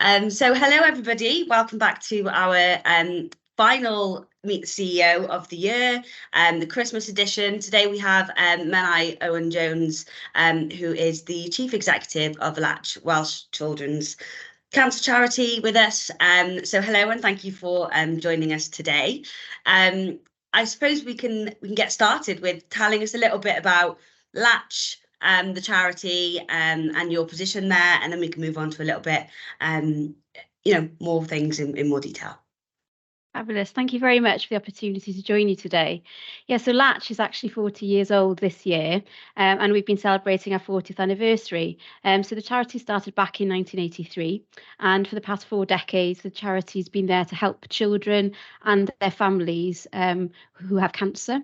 So hello everybody, welcome back to our final Meet the CEO of the year, the Christmas edition. Today we have Menai Owen-Jones, who is the Chief Executive of LATCH, Welsh Children's Cancer Charity, with us. So hello and thank you for joining us today. I suppose we can get started with telling us a little bit about LATCH, the charity, and your position there, and then we can move on to a little bit, more things in more detail. Fabulous. Thank you very much for the opportunity to join you today. Yeah, so LATCH is actually 40 years old this year, and we've been celebrating our 40th anniversary. So the charity started back in 1983, and for the past 4 decades, the charity's been there to help children and their families who have cancer.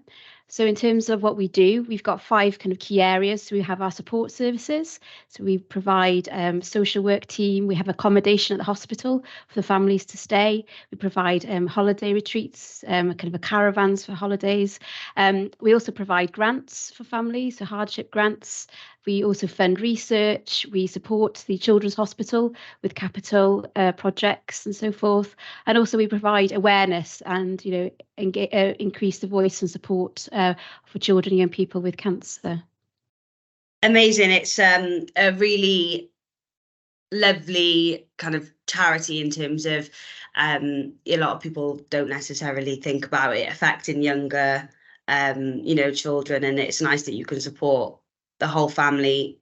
So in terms of what we do, we've got 5 kind of key areas. So we have our support services. So we provide social work team. We have accommodation at the hospital for the families to stay. We provide holiday retreats, kind of a caravans for holidays. We also provide grants for families, so hardship grants. We also fund research. We support the Children's Hospital with capital projects and so forth. And also we provide awareness and, increase the voice and support for children and young people with cancer. Amazing. It's a really lovely kind of charity in terms of a lot of people don't necessarily think about it affecting younger children, and it's nice that you can support the whole family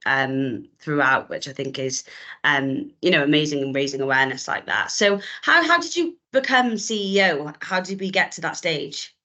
throughout, which I think is amazing, and raising awareness like that. So how did you become CEO? How did we get to that stage?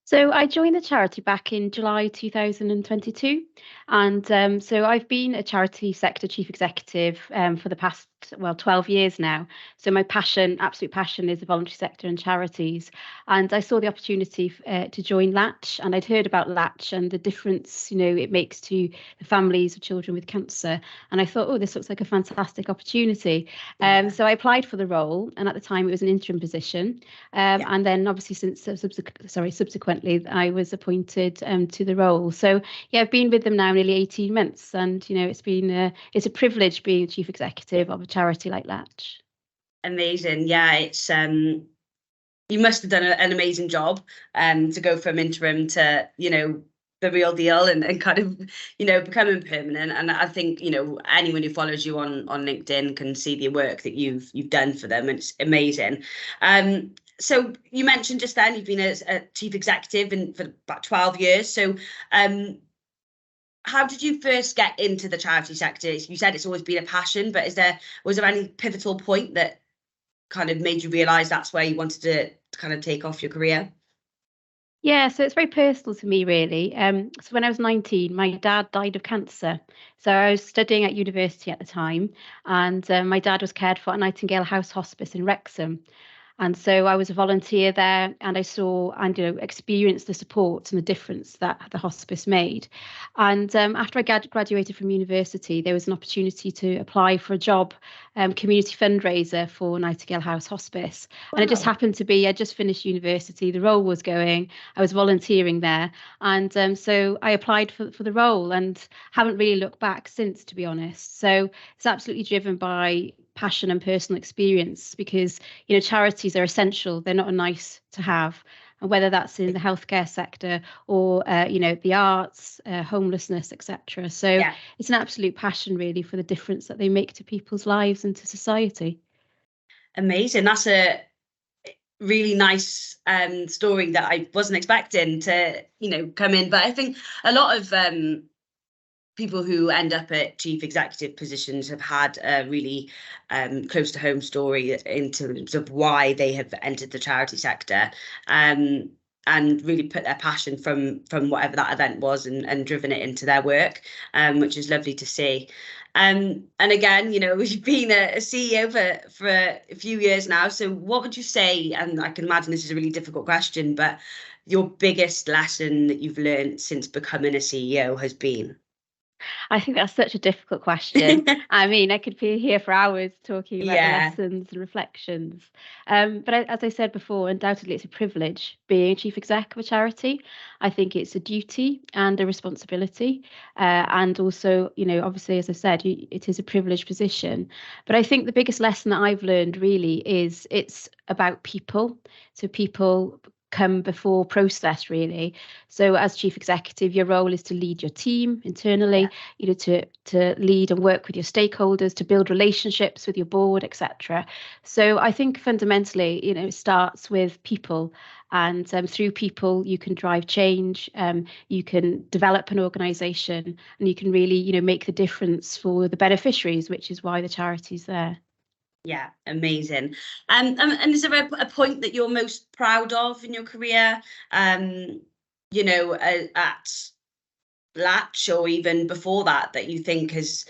So I joined the charity back in July 2022, and so I've been a charity sector chief executive for the past 12 years now. So my absolute passion, is the voluntary sector and charities. And I saw the opportunity to join LATCH, and I'd heard about LATCH and the difference, it makes to the families of children with cancer. And I thought, oh, this looks like a fantastic opportunity. So I applied for the role, and at the time it was an interim position. And then obviously subsequently I was appointed to the role. So yeah, I've been with them now nearly 18 months, and it's a privilege being chief executive of a charity like LATCH. Amazing. Yeah, it's you must have done an amazing job to go from interim to the real deal, and kind of becoming permanent. And I think anyone who follows you on LinkedIn can see the work that you've done for them, and it's amazing. So you mentioned just then you've been a chief executive for about 12 years. So how did you first get into the charity sector? You said it's always been a passion, but was there any pivotal point that kind of made you realise that's where you wanted to kind of take off your career? Yeah, so it's very personal to me, really. So when I was 19, my dad died of cancer. So I was studying at university at the time, and my dad was cared for at Nightingale House Hospice in Wrexham. And so I was a volunteer there, and I saw and experienced the support and the difference that the hospice made. And after I graduated from university, there was an opportunity to apply for a job, community fundraiser for Nightingale House Hospice. Wow. And it just happened to be I just finished university, the role was going, I was volunteering there, and so I applied for the role and haven't really looked back since, to be honest. So it's absolutely driven by passion and personal experience, because charities are essential. They're not a nice to have, and whether that's in the healthcare sector or the arts, homelessness, etc. So yeah, it's an absolute passion really for the difference that they make to people's lives and to society. Amazing. That's a really nice story that I wasn't expecting to come in, but I think a lot of people who end up at chief executive positions have had a really close to home story in terms of why they have entered the charity sector, and really put their passion from whatever that event was and driven it into their work, which is lovely to see. And again, you've been a CEO for a few years now. So what would you say, and I can imagine this is a really difficult question, but your biggest lesson that you've learned since becoming a CEO has been? I think that's such a difficult question. I mean, I could be here for hours talking about the Yeah, lessons and reflections. As I said before, undoubtedly it's a privilege being chief exec of a charity. I think it's a duty and a responsibility. And also, obviously, as I said, it is a privileged position. But I think the biggest lesson that I've learned really is it's about people. So people come before process really. So as chief executive, your role is to lead your team yeah, internally, to lead and work with your stakeholders, to build relationships with your board, etc. So I think fundamentally, it starts with people, and through people you can drive change, you can develop an organization, and you can really, make the difference for the beneficiaries, which is why the charity's there. yeah, amazing. And is there a point that you're most proud of in your career? At Latch or even before that you think has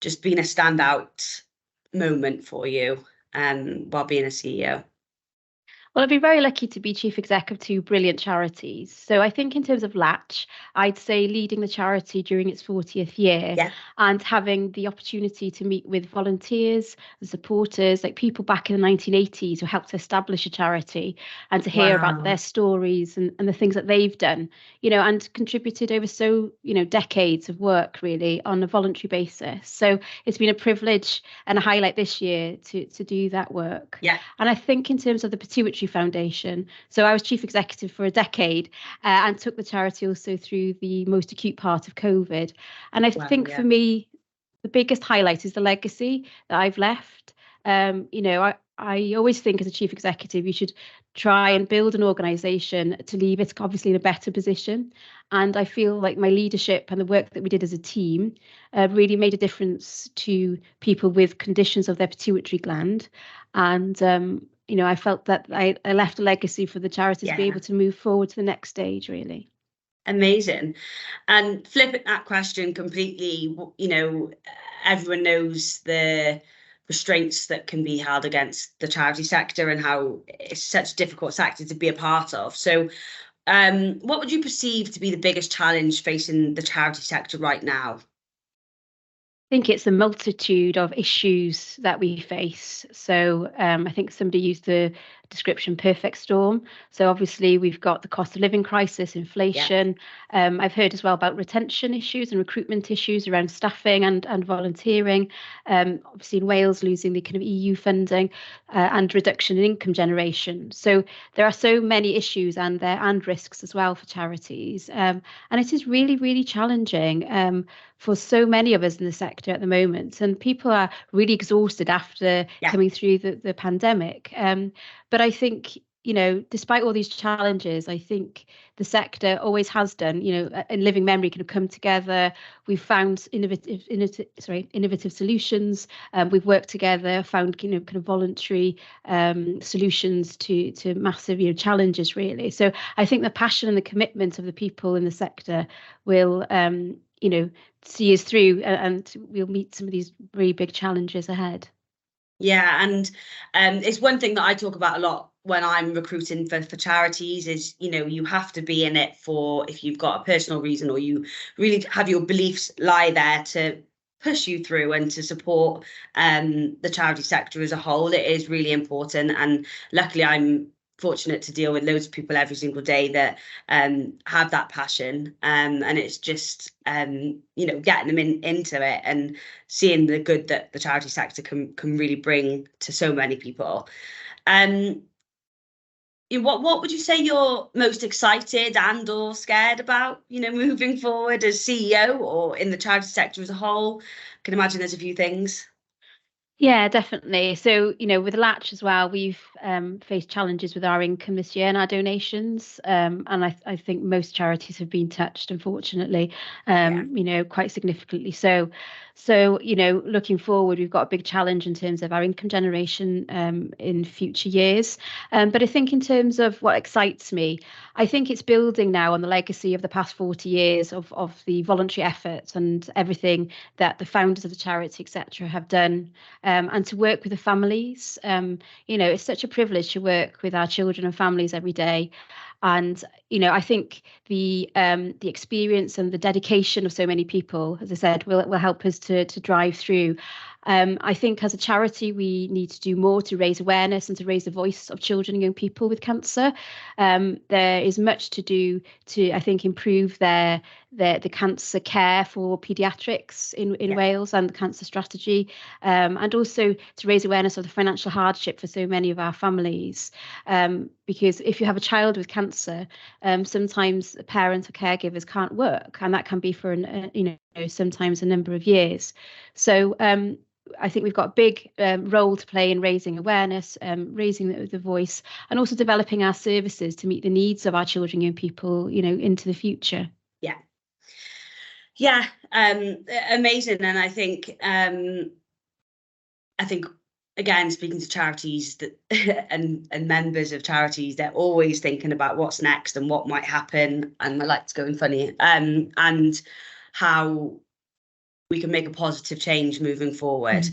just been a standout moment for you, while being a CEO? Well, I've been very lucky to be chief exec of two brilliant charities. So I think in terms of Latch, I'd say leading the charity during its 40th year Yeah. and having the opportunity to meet with volunteers and supporters, like people back in the 1980s who helped to establish a charity, and to hear about Wow. their stories and the things that they've done, and contributed over decades of work really on a voluntary basis. So it's been a privilege and a highlight this year to do that work. Yeah. And I think in terms of the Pituitary Foundation, so I was chief executive for a decade, and took the charity also through the most acute part of COVID. And I Wow. think for Yeah. me, the biggest highlight is the legacy that I've left. I always think as a chief executive, you should try and build an organization to leave it obviously in a better position. And I feel like my leadership and the work that we did as a team really made a difference to people with conditions of their pituitary gland. And I felt that I left a legacy for the charity to be Yeah. able to move forward to the next stage, really. Amazing. And flipping that question completely, everyone knows the restraints that can be held against the charity sector and how it's such a difficult sector to be a part of. So, what would you perceive to be the biggest challenge facing the charity sector right now? Think it's a multitude of issues that we face. So I think somebody used the description perfect storm. So obviously we've got the cost of living crisis, Yeah. inflation. I've heard as well about retention issues and recruitment issues around staffing and volunteering. Obviously in Wales losing the kind of EU funding, and reduction in income generation. So there are so many issues and risks as well for charities. And it is really, really challenging. For so many of us in the sector at the moment. And people are really exhausted after Yeah. coming through the pandemic. But I think, despite all these challenges, I think the sector always has done, in living memory, kind of come together. We've found innovative solutions. We've worked together, found, kind of voluntary solutions to massive, challenges, really. So I think the passion and the commitment of the people in the sector will, see us through, and we'll meet some of these really big challenges ahead. Yeah, and it's one thing that I talk about a lot when I'm recruiting for charities is, you have to be in it for if you've got a personal reason or you really have your beliefs lie there to push you through and to support the charity sector as a whole. It is really important. And luckily I'm fortunate to deal with loads of people every single day that have that passion. And it's just, getting them into it and seeing the good that the charity sector can really bring to so many people. Um, what would you say you're most excited and or scared about, moving forward as CEO or in the charity sector as a whole? I can imagine there's a few things. Yeah, definitely. So, with Latch as well, we've faced challenges with our income this year and our donations. And I think most charities have been touched, unfortunately, Yeah. quite significantly. So, looking forward, we've got a big challenge in terms of our income generation in future years. But I think in terms of what excites me, I think it's building now on the legacy of the past 40 years of the voluntary efforts and everything that the founders of the charity, etc., have done. And to work with the families. It's such a privilege to work with our children and families every day. And I think the experience and the dedication of so many people, as I said, will help us to drive through. I think as a charity, we need to do more to raise awareness and to raise the voice of children and young people with cancer. There is much to do to, I think, improve the cancer care for paediatrics in Wales and the cancer strategy, and also to raise awareness of the financial hardship for so many of our families. Because if you have a child with cancer, sometimes parents or caregivers can't work, and that can be for sometimes a number of years. So I think we've got a big role to play in raising awareness, raising the voice, and also developing our services to meet the needs of our children and young people, into the future. Yeah, amazing. And I think again, speaking to charities and members of charities, they're always thinking about what's next and what might happen. And my light's going funny. And how we can make a positive change moving forward.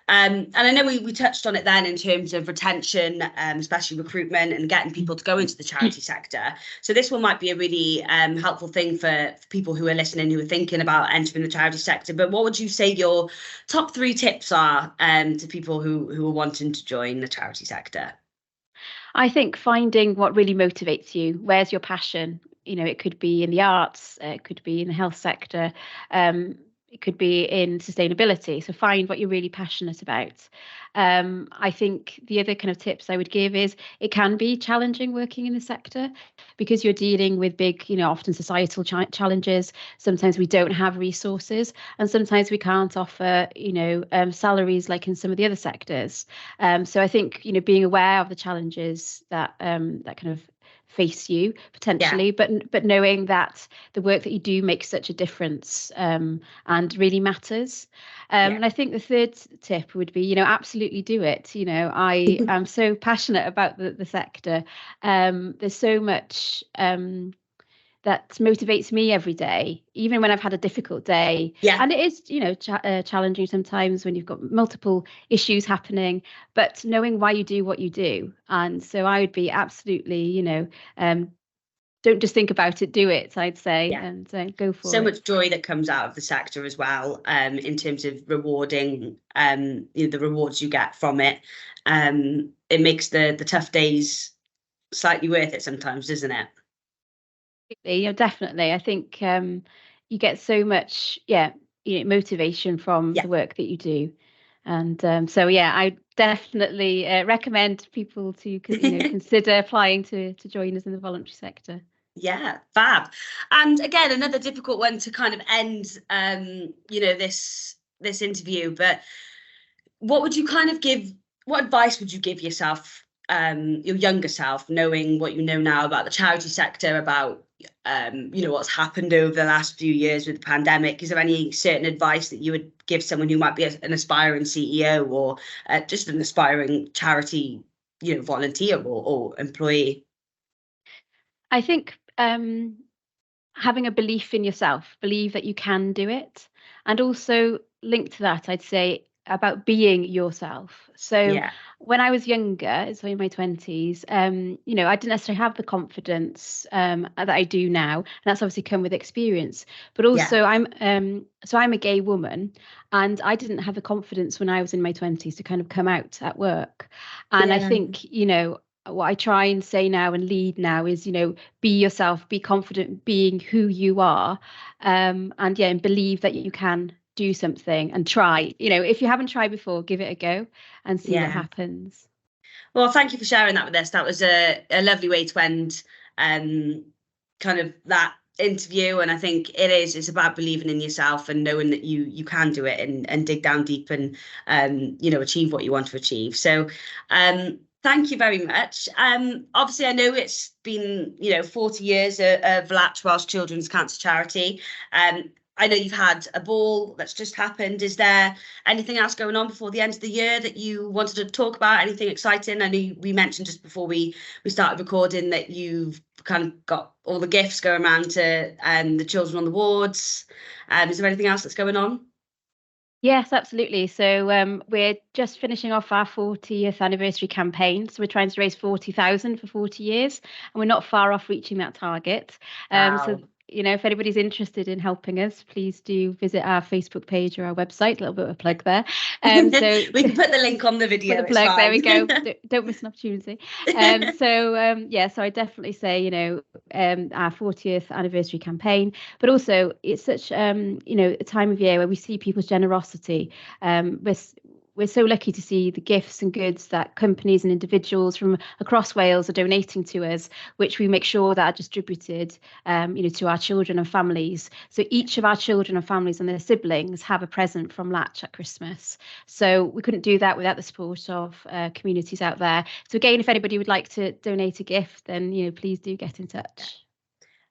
And I know we touched on it then in terms of retention, especially recruitment and getting people to go into the charity sector. So this one might be a really helpful thing for people who are listening, who are thinking about entering the charity sector. But what would you say your top 3 tips are to people who are wanting to join the charity sector? I think finding what really motivates you. Where's your passion? It could be in the arts, it could be in the health sector, it could be in sustainability. So find what you're really passionate about. I think the other kind of tips I would give is it can be challenging working in the sector because you're dealing with big, often societal challenges. Sometimes we don't have resources, and sometimes we can't offer, salaries like in some of the other sectors. So I think, being aware of the challenges that kind of face you potentially, but knowing that the work that you do makes such a difference and really matters. And I think the third tip would be, absolutely do it. I am so passionate about the sector. There's so much that motivates me every day, even when I've had a difficult day. And it is, challenging sometimes when you've got multiple issues happening, but knowing why you do what you do. And so I would be absolutely, don't just think about it, do it, I'd say, and go for it. So much joy that comes out of the sector as well, in terms of rewarding, the rewards you get from it. It makes the tough days slightly worth it sometimes, doesn't it? Definitely. I think you get so much, motivation from the work that you do. And so, I definitely recommend people to consider applying to join us in the voluntary sector. Yeah, fab. And again, another difficult one to kind of end, this interview. But what advice would you give yourself, your younger self, knowing what you know now about the charity sector, about what's happened over the last few years with the pandemic? Is there any certain advice that you would give someone who might be an aspiring CEO or just an aspiring charity, volunteer or employee? I think having a belief in yourself, believe that you can do it, and also linked to that, I'd say about being yourself. So when I was younger, so in my 20s, I didn't necessarily have the confidence that I do now, and that's obviously come with experience. But also, I'm a gay woman, and I didn't have the confidence when I was in my 20s to kind of come out at work. And I think, what I try and say now and lead now is, be yourself, be confident being who you are, and believe that you can do something and try. If you haven't tried before, give it a go and see what happens. Well, thank you for sharing that with us. That was a lovely way to end kind of that interview. And I think it's about believing in yourself and knowing that you can do it and dig down deep and achieve what you want to achieve. So thank you very much. Obviously, I know it's been 40 years of LATCH, Welsh Children's Cancer Charity. I know you've had a ball that's just happened. Is there anything else going on before the end of the year that you wanted to talk about? Anything exciting? I know we mentioned just before we started recording that you've kind of got all the gifts going around to the children on the wards. Is there anything else that's going on? Yes, absolutely. So we're just finishing off our 40th anniversary campaign. So we're trying to raise 40,000 for 40 years, and we're not far off reaching that target. So, Wow. if anybody's interested in helping us, please do visit our Facebook page or our website. A little bit of a plug there. So We can put the link on the put video, the it's plug. There we fine. go. Don't miss an opportunity. So I definitely say, our 40th anniversary campaign, but also it's such a time of year where we see people's generosity. We're so lucky to see the gifts and goods that companies and individuals from across Wales are donating to us, which we make sure that are distributed, to our children and families. So each of our children and families and their siblings have a present from Latch at Christmas. So we couldn't do that without the support of communities out there. So again, if anybody would like to donate a gift, then please do get in touch.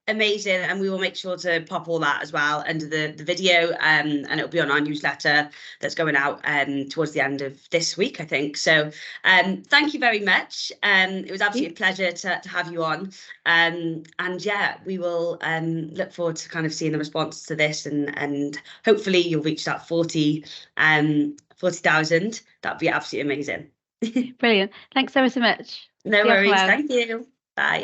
Amazing, and we will make sure to pop all that as well under the video, and it'll be on our newsletter that's going out towards the end of this week, I think. So thank you very much. It was absolutely a pleasure to have you on, and yeah, we will look forward to kind of seeing the response to this, and hopefully you'll reach that 40,000. That'd be absolutely amazing. Brilliant. Thanks so much. No Diolch yn worries, fawr. thank you, bye.